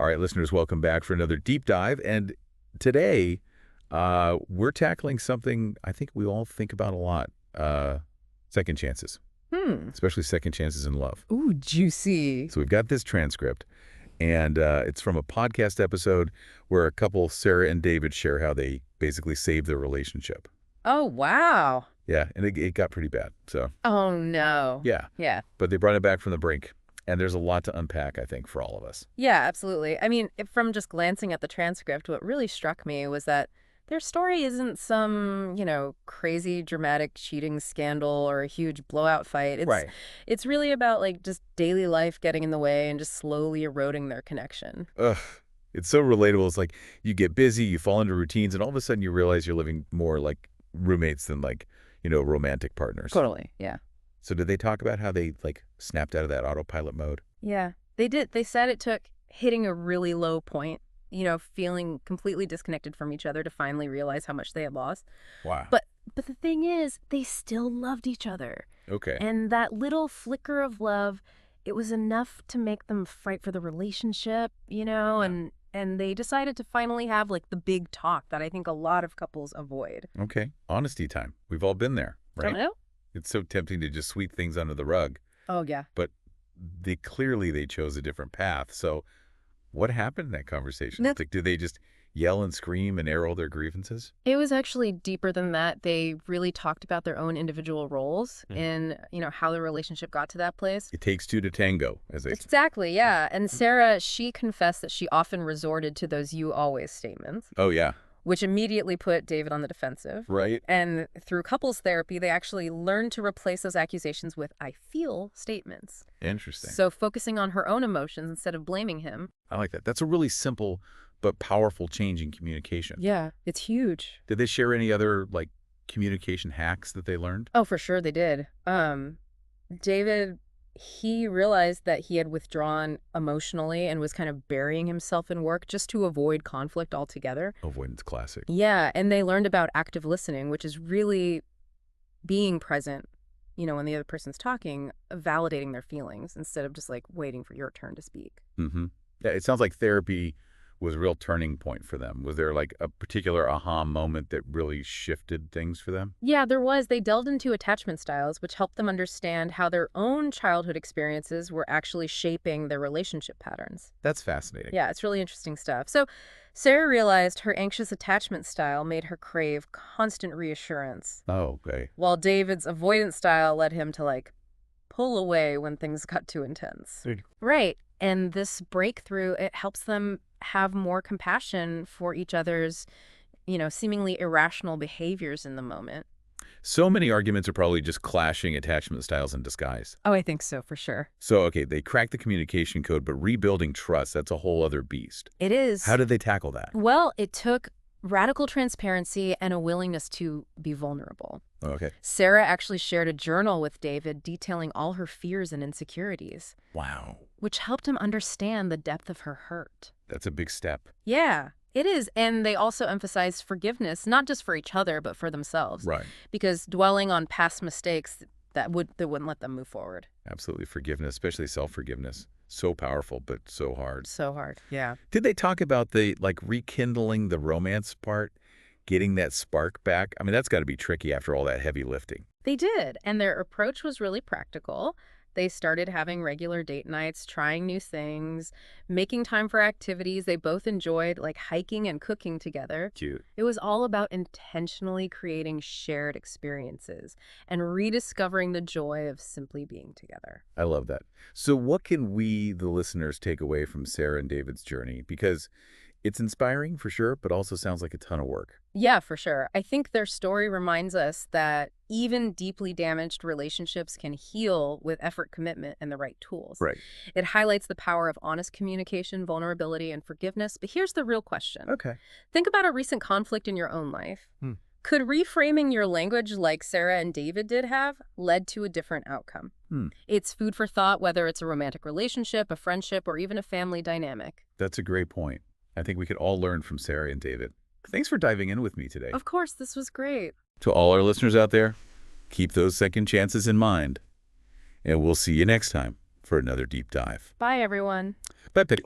All right, listeners, welcome back for another deep dive. And today, we're tackling something I think we all think about a lot, second chances, especially second chances in love. Ooh, juicy. So we've got this transcript, and it's from a podcast episode where a couple, Sarah and David, share how they basically saved their relationship. Oh, wow. Yeah, and it got pretty bad. So Oh, no. yeah, Yeah. but they brought it back from the brink. And there's a lot to unpack, I think, for all of us. Yeah, absolutely. I mean, from just glancing at the transcript, what really struck me was that their story isn't some, crazy dramatic cheating scandal or a huge blowout fight. Right. It's really about like just daily life getting in the way and just slowly eroding their connection. Ugh. It's so relatable. It's like you get busy, you fall into routines, and all of a sudden you realize you're living more like roommates than like, romantic partners. Totally. Yeah. So did they talk about how they snapped out of that autopilot mode? Yeah, they did. They said it took hitting a really low point, feeling completely disconnected from each other to finally realize how much they had lost. Wow. But the thing is, they still loved each other. Okay. And that little flicker of love, it was enough to make them fight for the relationship, and they decided to finally have the big talk that I think a lot of couples avoid. Okay. Honesty time. We've all been there, right? Don't know? It's so tempting to just sweep things under the rug. Oh, yeah. But clearly they chose a different path. So what happened in that conversation? Did they just yell and scream and air all their grievances? It was actually deeper than that. They really talked about their own individual roles in, how the relationship got to that place. It takes two to tango, as they say. Exactly, yeah. And Sarah, she confessed that she often resorted to those "you always" statements. Oh, yeah. Which immediately put David on the defensive. Right. And through couples therapy, they actually learned to replace those accusations with "I feel" statements. Interesting. So focusing on her own emotions instead of blaming him. I like that. That's a really simple but powerful change in communication. Yeah, it's huge. Did they share any other communication hacks that they learned? Oh, for sure they did. David, he realized that he had withdrawn emotionally and was kind of burying himself in work just to avoid conflict altogether. Avoidance classic. Yeah, and they learned about active listening, which is really being present, when the other person's talking, validating their feelings instead of just waiting for your turn to speak. Mm-hmm. Yeah, it sounds like therapy was a real turning point for them. Was there a particular aha moment that really shifted things for them? Yeah, there was. They delved into attachment styles, which helped them understand how their own childhood experiences were actually shaping their relationship patterns. That's fascinating. Yeah, it's really interesting stuff. So Sarah realized her anxious attachment style made her crave constant reassurance. Oh, okay. While David's avoidance style led him to pull away when things got too intense. Right. And this breakthrough, it helps them have more compassion for each other's, seemingly irrational behaviors in the moment. So many arguments are probably just clashing attachment styles in disguise. Oh, I think so, for sure. So, okay, they cracked the communication code, but rebuilding trust, that's a whole other beast. It is. How did they tackle that? Well, it took radical transparency and a willingness to be vulnerable. Okay. Sarah actually shared a journal with David detailing all her fears and insecurities. Wow. Which helped him understand the depth of her hurt. That's a big step. Yeah, it is. And they also emphasized forgiveness, not just for each other, but for themselves. Right. Because dwelling on past mistakes, that wouldn't let them move forward. Absolutely. Forgiveness, especially self-forgiveness. So powerful, but so hard. So hard. Yeah. Did they talk about the, rekindling the romance part? Getting that spark back? I mean, that's got to be tricky after all that heavy lifting. They did. And their approach was really practical. They started having regular date nights, trying new things, making time for activities they both enjoyed, like hiking and cooking together. Cute. It was all about intentionally creating shared experiences and rediscovering the joy of simply being together. I love that. So what can we, the listeners, take away from Sarah and David's journey? Because it's inspiring for sure, but also sounds like a ton of work. Yeah, for sure. I think their story reminds us that even deeply damaged relationships can heal with effort, commitment, and the right tools. Right. It highlights the power of honest communication, vulnerability, and forgiveness. But here's the real question. Okay. Think about a recent conflict in your own life. Could reframing your language like Sarah and David did have led to a different outcome? It's food for thought, whether it's a romantic relationship, a friendship, or even a family dynamic. That's a great point. I think we could all learn from Sarah and David. Thanks for diving in with me today. Of course, this was great. To all our listeners out there, keep those second chances in mind. And we'll see you next time for another deep dive. Bye, everyone. Bye, Petty.